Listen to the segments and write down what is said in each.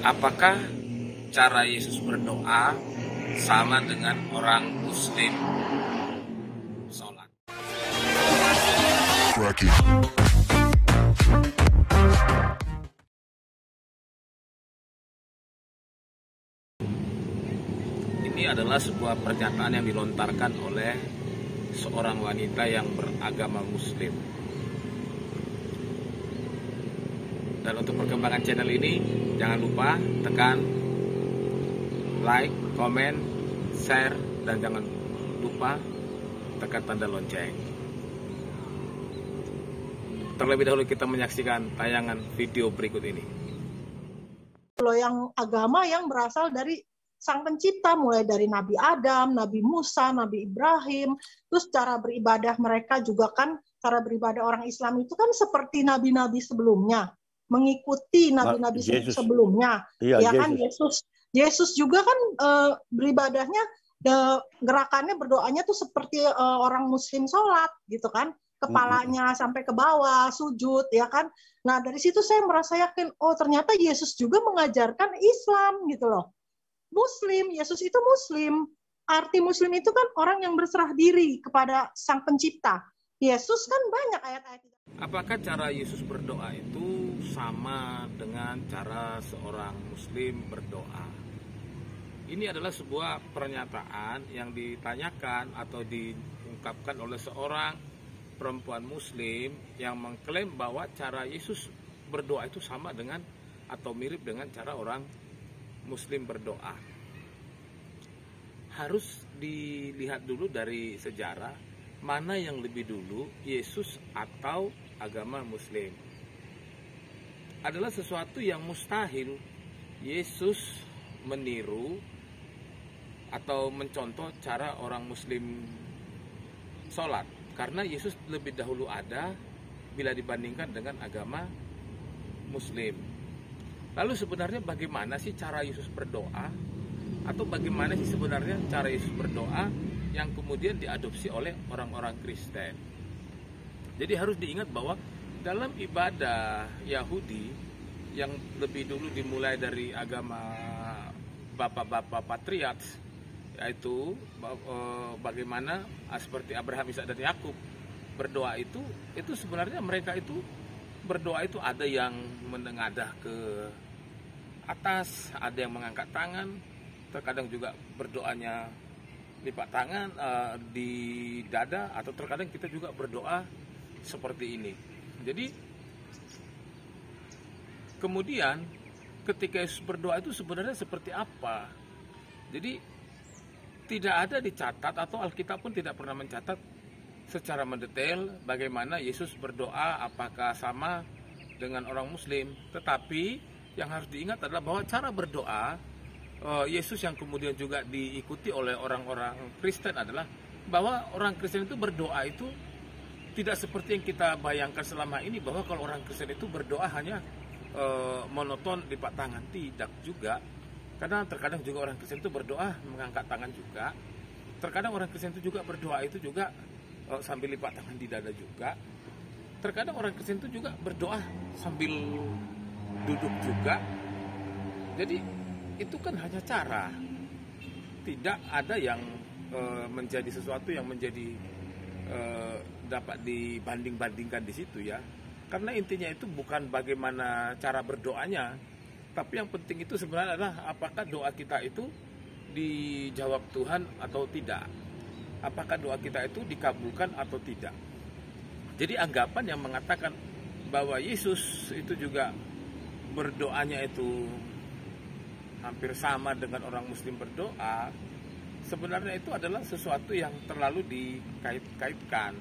Apakah cara Yesus berdoa sama dengan orang Muslim sholat? Ini adalah sebuah pernyataan yang dilontarkan oleh seorang wanita yang beragama Muslim. Dan untuk perkembangan channel ini, jangan lupa tekan like, komen, share, dan jangan lupa tekan tanda lonceng. Terlebih dahulu kita menyaksikan tayangan video berikut ini. Loh, yang agama yang berasal dari Sang Pencipta, mulai dari Nabi Adam, Nabi Musa, Nabi Ibrahim, terus cara beribadah mereka juga kan, cara beribadah orang Islam itu kan seperti nabi-nabi sebelumnya, mengikuti nabi-nabi sebelumnya. Iya, ya kan, Yesus juga kan beribadahnya, gerakannya berdoanya tuh seperti orang Muslim sholat gitu kan, kepalanya sampai ke bawah sujud, ya kan. Nah, dari situ saya merasa yakin, oh ternyata Yesus juga mengajarkan Islam gitu loh. Muslim, Yesus itu Muslim. Arti Muslim itu kan orang yang berserah diri kepada Sang Pencipta. Yesus kan banyak ayat-ayat. Apakah cara Yesus berdoa itu sama dengan cara seorang Muslim berdoa? Ini adalah sebuah pernyataan yang ditanyakan atau diungkapkan oleh seorang perempuan Muslim yang mengklaim bahwa cara Yesus berdoa itu sama dengan atau mirip dengan cara orang Muslim berdoa. Harus dilihat dulu dari sejarah, mana yang lebih dulu, Yesus atau agama Muslim. Adalah sesuatu yang mustahil Yesus meniru atau mencontoh cara orang Muslim sholat, karena Yesus lebih dahulu ada bila dibandingkan dengan agama Muslim. Lalu sebenarnya bagaimana sih cara Yesus berdoa? Atau bagaimana sih sebenarnya cara Yesus berdoa yang kemudian diadopsi oleh orang-orang Kristen? Jadi harus diingat bahwa dalam ibadah Yahudi yang lebih dulu dimulai dari agama bapak-bapak patriark, yaitu bagaimana seperti Abraham, Ishak, dan Yakub berdoa itu sebenarnya mereka itu berdoa itu ada yang menengadah ke atas, ada yang mengangkat tangan, terkadang juga berdoanya lipat tangan di dada, atau terkadang kita juga berdoa seperti ini. Jadi kemudian ketika Yesus berdoa itu sebenarnya seperti apa? Jadi tidak ada dicatat, atau Alkitab pun tidak pernah mencatat secara mendetail bagaimana Yesus berdoa, apakah sama dengan orang Muslim. Tetapi yang harus diingat adalah bahwa cara berdoa Yesus yang kemudian juga diikuti oleh orang-orang Kristen adalah bahwa orang Kristen itu berdoa itu tidak seperti yang kita bayangkan selama ini, bahwa kalau orang Kristen itu berdoa hanya monoton lipat tangan. Tidak juga, karena terkadang juga orang Kristen itu berdoa mengangkat tangan juga. Terkadang orang Kristen itu juga berdoa itu juga sambil lipat tangan di dada juga. Terkadang orang Kristen itu juga berdoa sambil duduk juga. Jadi itu kan hanya cara, tidak ada yang menjadi sesuatu yang menjadi dapat dibanding-bandingkan di situ ya. Karena intinya itu bukan bagaimana cara berdoanya, tapi yang penting itu sebenarnya adalah apakah doa kita itu dijawab Tuhan atau tidak. Apakah doa kita itu dikabulkan atau tidak. Jadi anggapan yang mengatakan bahwa Yesus itu juga berdoanya itu hampir sama dengan orang Muslim berdoa, sebenarnya itu adalah sesuatu yang terlalu dikait-kaitkan.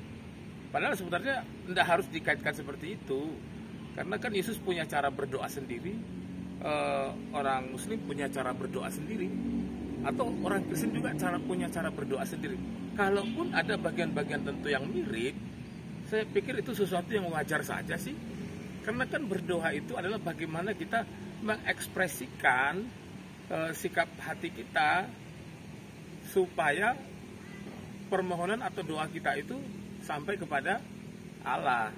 Padahal sebenarnya tidak harus dikaitkan seperti itu, karena kan Yesus punya cara berdoa sendiri, orang Muslim punya cara berdoa sendiri, atau orang Kristen juga punya cara berdoa sendiri. Kalaupun ada bagian-bagian tentu yang mirip, saya pikir itu sesuatu yang wajar saja sih, karena kan berdoa itu adalah bagaimana kita mengekspresikan sikap hati kita supaya permohonan atau doa kita itu sampai kepada Allah.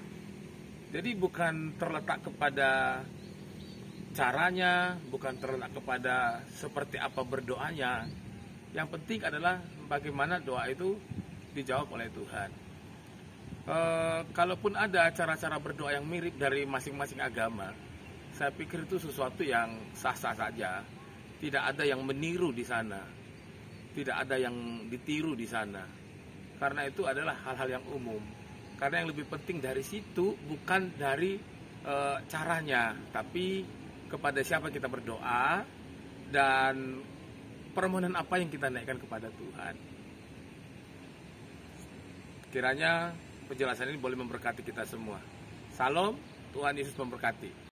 Jadi bukan terletak kepada caranya, bukan terletak kepada seperti apa berdoanya. Yang penting adalah bagaimana doa itu dijawab oleh Tuhan. Kalaupun ada cara-cara berdoa yang mirip dari masing-masing agama, saya pikir itu sesuatu yang sah-sah saja. Tidak ada yang meniru di sana, tidak ada yang ditiru di sana. Karena itu adalah hal-hal yang umum. Karena yang lebih penting dari situ bukan dari caranya, tapi kepada siapa kita berdoa dan permohonan apa yang kita naikkan kepada Tuhan. Kiranya penjelasan ini boleh memberkati kita semua. Salam, Tuhan Yesus memberkati.